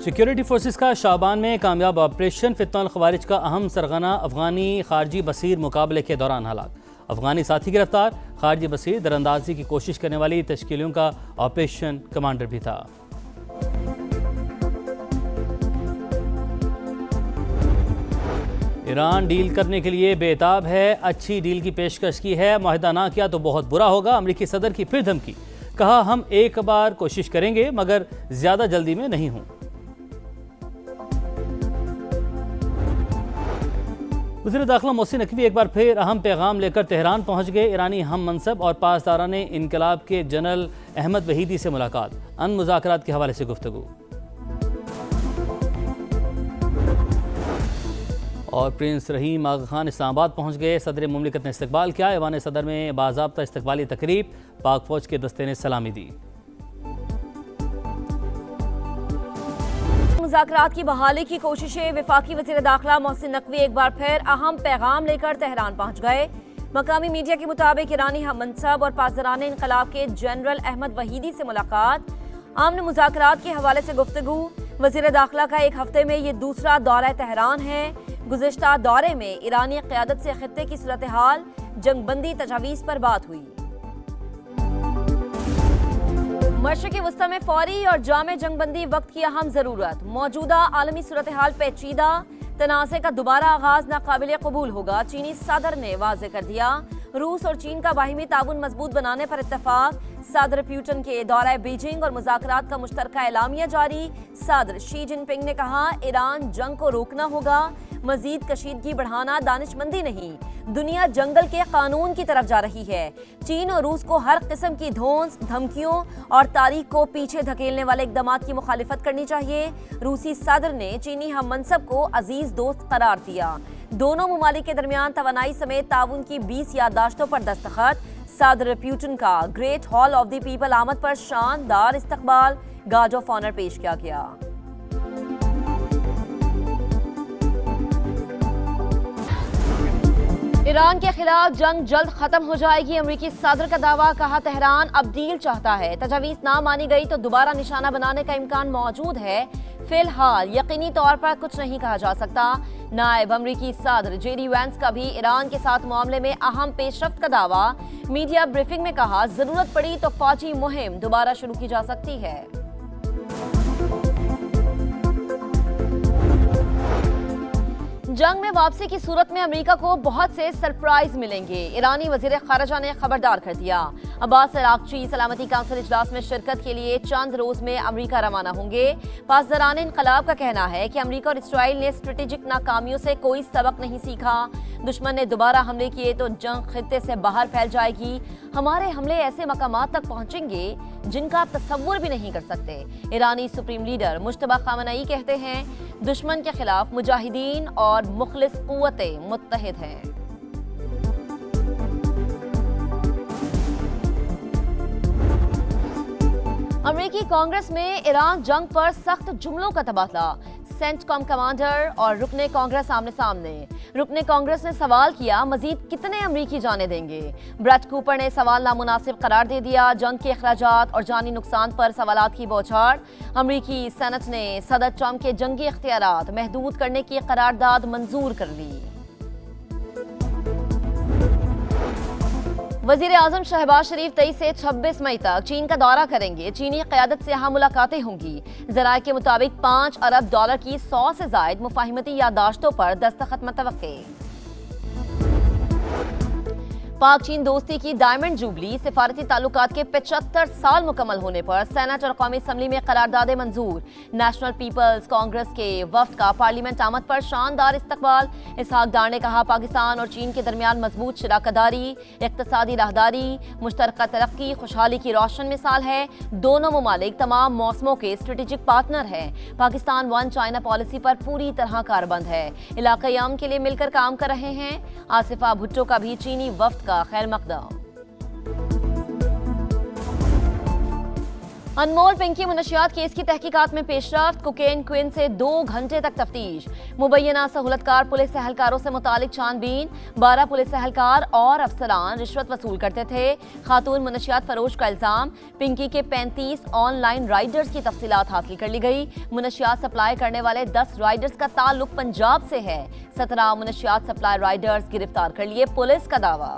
Security forces का शाबान में कामयाब ऑपरेशन फितनल खवारिज का अहम सरगना अफगानी खारजी बसीर मुकाबले के दौरान हलाक। अफगानी साथी गिरफ्तार। खारजी बसीर दरअंदाजी की कोशिश करने वाली तश्कीलियों का ऑपरेशन कमांडर भी था। ईरान डील करने के लिए बेताब है, अच्छी डील की पेशकश की है, मुआहिदा ना किया तो बहुत बुरा होगा। अमरीकी सदर की फिर धमकी, कहा हम एक बार कोशिश करेंगे मगर ज्यादा जल्दी में नहीं हूं। वज़ीर दाखिला मोहसिन नकवी एक बार फिर अहम पैगाम लेकर तेहरान पहुंच गए। ईरानी हम मनसब और पासदारान इनकलाब के जनरल अहमद वहीदी से मुलाकात, अन मुज़ाकरात के हवाले से गुफ्तगू। और प्रिंस रहीम आगा खान इस्लामाबाद पहुंच गए। सदर मुमलिकत ने इस्तकबाल किया। ऐवान सदर में बाज़ाब्ता इस्तकबाली तकरीब, पाक फौज के दस्ते ने सलामी दी। मुज़ाकरात की बहाली की कोशिशें। वफाकी वज़ीर दाखिला मोहसिन नकवी एक बार फिर अहम पैगाम लेकर तेहरान पहुंच गए। मकामी मीडिया के मुताबिक ईरानी हम मनसब और पासदारान इनकलाब के जनरल अहमद वहीदी से मुलाकात, आमन मुज़ाकरात के हवाले से गुफ्तगू। वज़ीर दाखिला का एक हफ्ते में ये दूसरा दौरा तेहरान है। गुज़िश्ता दौरे में ईरानी क़यादत से खित्ते की सूरत हाल, जंगबंदी तजावीज़ पर बात हुई। मशरिक़ी वस्ता में फौरी और जामे जंगबंदी वक्त की अहम ज़रूरत। मौजूदा आलमी सूरत हाल पेचीदा, तनाज़े का दोबारा आगाज नाकाबिल कबूल होगा, चीनी सदर ने वाज़े कर दिया। रूस और चीन का बाहिमी ताउन मजबूत बनाने पर इत्तफाक। सदर पुतिन के दौरे बीजिंग और मुज़ाकरात का मुश्तरका एलामिया जारी। सदर शी जिनपिंग ने कहा ईरान जंग को रोकना होगा, मजीद कशीदगी बढ़ाना दानिशमंदी नहीं। दुनिया जंगल के कानून की तरफ जा रही है। चीन और रूस को हर किस्म की धौंस, धमकियों और तारीख को पीछे धकेलने वाले इक़दामात की मुखालिफत करनी चाहिए। रूसी सदर ने चीनी हम मनसब को अजीज दोस्त करार दिया। दोनों ममालिक के दरमियान तवानाई समेत ताउन की 20 याददाश्तों पर दस्तखत। सदर पुतिन का great hall of the people आमद पर शानदार इस्तकबाल, गार्ड ऑफ ऑनर पेश किया गया। ईरान के खिलाफ जंग जल्द खत्म हो जाएगी, अमरीकी सदर का दावा। कहा तेहरान अब डील चाहता है, तजावीज़ ना मानी गई तो दोबारा निशाना बनाने का इम्कान मौजूद है। फिलहाल यकीनी तौर पर कुछ नहीं कहा जा सकता। नायब अमरीकी सदर जेडी वैंस का भी ईरान के साथ मामले में अहम पेशरफ्त का दावा। मीडिया ब्रीफिंग में कहा जरूरत पड़ी तो फौजी मुहिम दोबारा शुरू की जा सकती है। जंग में वापसी की सूरत में अमेरिका को बहुत से सरप्राइज मिलेंगे, ईरानी वजीर खारजा ने खबरदार कर दिया। अब्बास अरागची सलामती काउंसिल इजलास में शिरकत के लिए चंद रोज में अमेरिका रवाना होंगे। पासदारान इनकलाब का कहना है कि अमेरिका और इसराइल ने स्ट्रेटेजिक नाकामियों से कोई सबक नहीं सीखा। दुश्मन ने दोबारा हमले किए तो जंग खित्ते से बाहर फैल जाएगी। हमारे हमले ऐसे मकामात तक पहुंचेंगे जिनका आप तसव्वुर भी नहीं कर सकते। ईरानी सुप्रीम लीडर मुश्तबा खामनई कहते हैं दुश्मन के खिलाफ मुजाहिदीन और मुखलिस कुव्वतें मुत्तहिद हैं। अमेरिकी कांग्रेस में ईरान जंग पर सख्त जुमलों का तबादला। सेंटकॉम कमांडर और रुकने कांग्रेस आमने सामने। रुकने कांग्रेस ने सवाल किया मजीद कितने अमरीकी जाने देंगे। ब्रेट कूपर ने सवाल नामुनासिब करार दे दिया। जंग के अखराजात और जानी नुकसान पर सवालात की बौछार। अमरीकी सेनेट ने सदर ट्रंप के जंगी इख्तियारात महदूद करने की करारदाद मंजूर कर ली। वजीर आजम शहबाज शरीफ 23 से 26 मई तक चीन का दौरा करेंगे। चीनी क़यादत से यहाँ मुलाकातें होंगी। ज़राए के मुताबिक $5 अरब की 100 से ज़ायद मुफाहिमती याददाश्तों पर दस्तखत मुतवक्के। पाक चीन दोस्ती की डायमंड जुबली, सिफारती ताल्लुकात के 75 साल मुकम्मल होने पर सेनेट और कौमी असम्बली में करारदादे मंजूर। नेशनल पीपल्स कांग्रेस के वफ्द का पार्लियामेंट आमद पर शानदार इस्तकबाल। इसहाक डार ने कहा पाकिस्तान और चीन के दरमियान मजबूत शराकतदारी, इक्तसादी राहदारी, मुश्तरका तरक्की खुशहाली की रोशन मिसाल है। दोनों ममालिक तमाम मौसमों के स्ट्रेटेजिक पार्टनर हैं। पाकिस्तान वन चाइना पॉलिसी पर पूरी तरह कारबंद है। इलाक़ाई अमन के लिए मिलकर काम कर रहे हैं। आसिफा भुट्टो का भी चीनी वफ्द का खैर मकदम। अनमोल पिंकी मुनशियात केस की तहकीकात में पेशरफ्त। कोकेन क्वीन से 2 घंटे तक तफ्तीश। मुबैना सहूलतकार पुलिस एहलकारों से मुतालिक छानबीन। 12 पुलिस एहलकार और अफसरान रिश्वत वसूल करते थे। खातून मुनशियात फरोश का इल्जाम। पिंकी के 35 ऑनलाइन राइडर्स की तफसीलात हासिल कर ली गई। मुनशियात सप्लाई करने वाले 10 राइडर्स का ताल्लुक पंजाब से है। 17 मुनशियात सप्लाई राइडर्स गिरफ्तार कर लिए, पुलिस का दावा।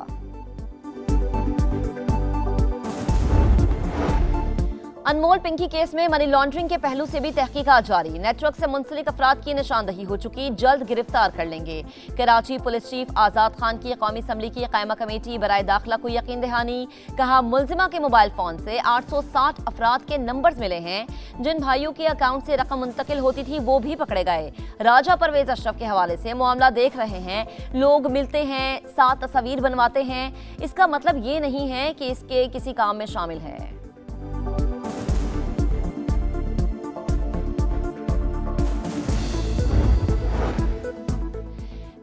अनमोल पिंकी केस में मनी लॉन्ड्रिंग के पहलू से भी तहकीकात जारी। नेटवर्क से मुंसलिक अफराद की निशानदही हो चुकी, जल्द गिरफ्तार कर लेंगे। कराची पुलिस चीफ आजाद खान की कौमी असम्बली की कायमा कमेटी बराए दाखिला को यकीन दहानी। कहा, मुलजिमा के मोबाइल फोन से 860 अफराद के नंबर्स मिले हैं। जिन भाइयों के अकाउंट से रकम मुंतकिल होती थी वो भी पकड़े गए। राजा परवेज अशरफ के हवाले से मामला देख रहे हैं। लोग मिलते हैं, साथ तस्वीर बनवाते हैं, इसका मतलब ये नहीं है कि इसके किसी काम में शामिल है।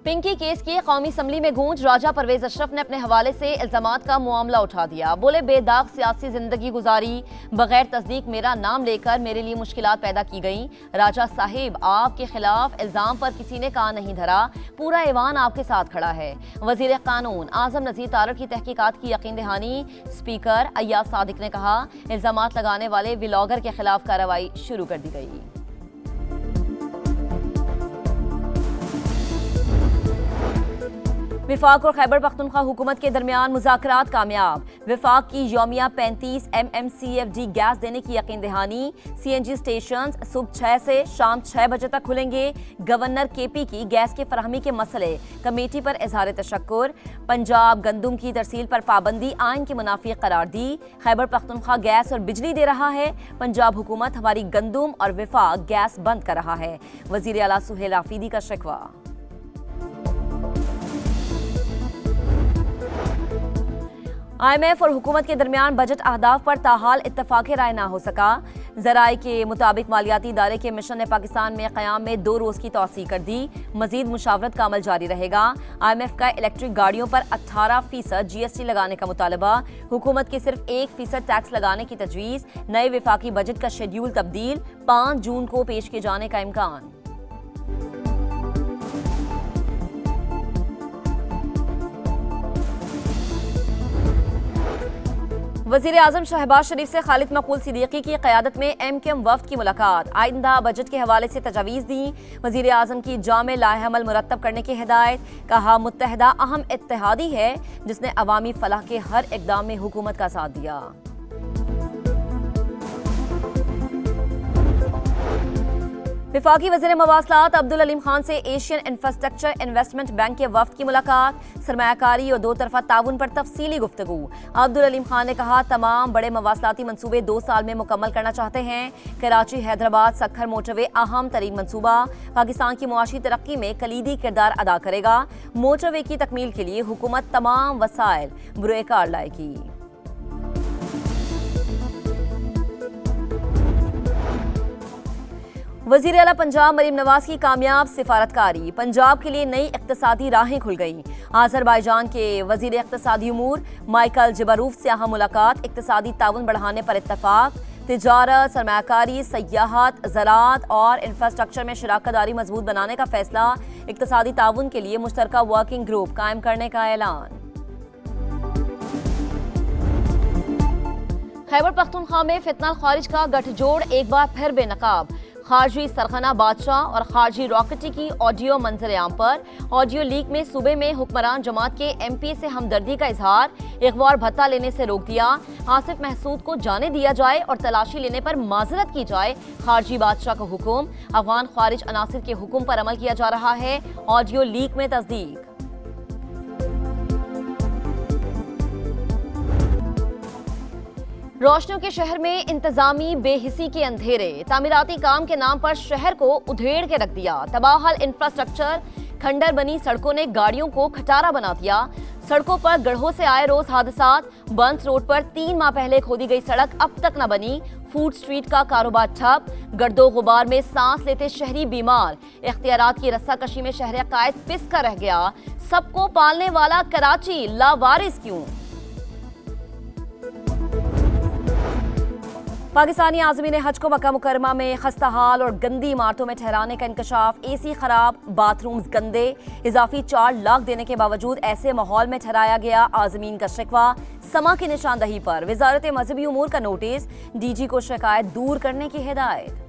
पिंकी केस की कौमी असम्बली में गूंज। राजा परवेज अशरफ ने अपने हवाले से इल्जामात का मामला उठा दिया। बोले, बेदाग सियासी जिंदगी गुजारी, बगैर तस्दीक मेरा नाम लेकर मेरे लिए मुश्किलात पैदा की गई। राजा साहिब, आपके खिलाफ इल्जाम पर किसी ने कान नहीं धरा, पूरा ऐवान आपके साथ खड़ा है। वजीर कानून आजम नजीर तारड़ की तहकीकात की यकीन दहानी। स्पीकर अय्याज सादिक ने कहा, इल्जामात लगाने वाले व्लॉगर के खिलाफ कार्रवाई शुरू कर दी गई। विफाक और खैबर पख्तूनख्वा हुकूमत के दरमियान मुज़ाकरात कामयाब। विफाक की यौमिया 35 MMCFD गैस देने की यकीन दहानी। CNG स्टेशन सुबह 6 से शाम 6 बजे तक खुलेंगे। गवर्नर KP की गैस की फराहमी के मसले कमेटी पर इजहार तशक्कुर। पंजाब गंदुम की तरसील पर पाबंदी आइन के मुनाफी करार दी। खैबर पख्तूनख्वा गैस और बिजली दे रहा है, पंजाब हुकूमत हमारी गंदुम और विफाक गैस बंद कर रहा है। वजीर आला सुहेल आफरीदी का शिकवा। IMF और हुकूमत के दरमियान बजट अहदाफ पर ताहाल इत्तफाक राय ना हो सका। ज़राए के मुताबिक मालियाती इदारे के मिशन ने पाकिस्तान में क़याम में 2 रोज़ की तौसी कर दी। मजीद मुशावरत का अमल जारी रहेगा। IMF का इलेक्ट्रिक गाड़ियों पर 18% GST लगाने का मुतालबा। हुकूमत के सिर्फ 1% टैक्स लगाने की तजवीज़। नए विफाकी बजट का शेड्यूल तब्दील, 5 जून को पेश किए जाने का इम्कान। वज़ीर आज़म शहबाज शरीफ से खालिद मकबूल सिद्दीकी की क़यादत में MKM वफ़द की मुलाकात। आइंदा बजट के हवाले से तजावीज़ दी। वज़ीर आज़म की जामे लाहेअमल मुरत्तब करने की हिदायत। कहा, मुत्तहदा अहम इत्तेहादी है जिसने अवामी फलाह के हर इक़दाम में हुकूमत का साथ दिया। विफाकी वज़ीर मवासलात अब्दुल अलीम खान से एशियन इंफ्रास्ट्रक्चर इन्वेस्टमेंट बैंक के वफ़द की मुलाकात। सरमायाकारी और 2 तरफ़ा ताउन पर तफसीली गुफ्तगू। अब्दुल अलीम खान ने कहा, तमाम बड़े मवासलाती मनसूबे 2 साल में मुकम्मल करना चाहते हैं। कराची हैदराबाद सखर मोटरवे अहम तरीन मनसूबा, पाकिस्तान की मुआशी तरक्की में कलीदी किरदार अदा करेगा। मोटरवे की तकमील के लिए हुकूमत तमाम वसाइल बुरे कार लाएगी। वज़ीर आला पंजाब मरीम नवाज की कामयाब सिफारतकारी। पंजाब के लिए नई इक़्तिसादी राहें खुल गईं। आज़रबाईजान के वज़ीर इक़्तिसादी उमूर माइकल जबारूफ से अहम मुलाकात। इक़्तिसादी ताउन बढ़ाने पर इत्तफाक। तिजारत, सरमायाकारी, सयाहत, ज़राअत और इंफ्रास्ट्रक्चर में शराकत दारी मजबूत बनाने का फैसला। इक़्तिसादी ताउन के लिए मुश्तरका वर्किंग ग्रुप कायम करने का ऐलान। खैबर पख्तूनख्वा में फितना खारिज का गठजोड़ एक बार फिर बेनकाब। खारजी सरखना बादशाह और खारजी रॉकेटी की ऑडियो मंजर-ए-आम पर। ऑडियो लीक में सूबे में हुक्मरान जमात के MP से हमदर्दी का इजहार। इगवार भत्ता लेने से रोक दिया। आसिफ महसूद को जाने दिया जाए और तलाशी लेने पर माजरत की जाए, खारजी बादशाह का हुक्म। अफगान खारिज अनासिर के हुक्म पर अमल किया जा रहा है, ऑडियो लीक में तस्दीक। रोशनियों के शहर में इंतजामी बेहिसी के अंधेरे। तामीराती काम के नाम पर शहर को उधेड़ के रख दिया। तबाहल इंफ्रास्ट्रक्चर, खंडर बनी सड़कों ने गाड़ियों को खटारा बना दिया। सड़कों पर गढ़ों से आए रोज हादसात। बंस रोड पर 3 माह पहले खोदी गई सड़क अब तक न बनी। फूड स्ट्रीट का कारोबार ठप। गर्दो गुबार में सांस लेते शहरी बीमार। इख्तियारात की रस्साकशी में शहर कायद पिस का रह गया। सबको पालने वाला कराची लावारिस क्यों? पाकिस्तानी आज़मीन हज को मक्का मुकरमा में खस्ता हाल और गंदी इमारतों में ठहराने का इंकशाफ, एसी खराब, बाथरूम्स गंदे, इजाफी 4 लाख देने के बावजूद ऐसे माहौल में ठहराया गया। आज़मीन का शिकवा, समा की निशानदही पर वजारत मजहबी उमूर का नोटिस, DG को शिकायत दूर करने की हिदायत।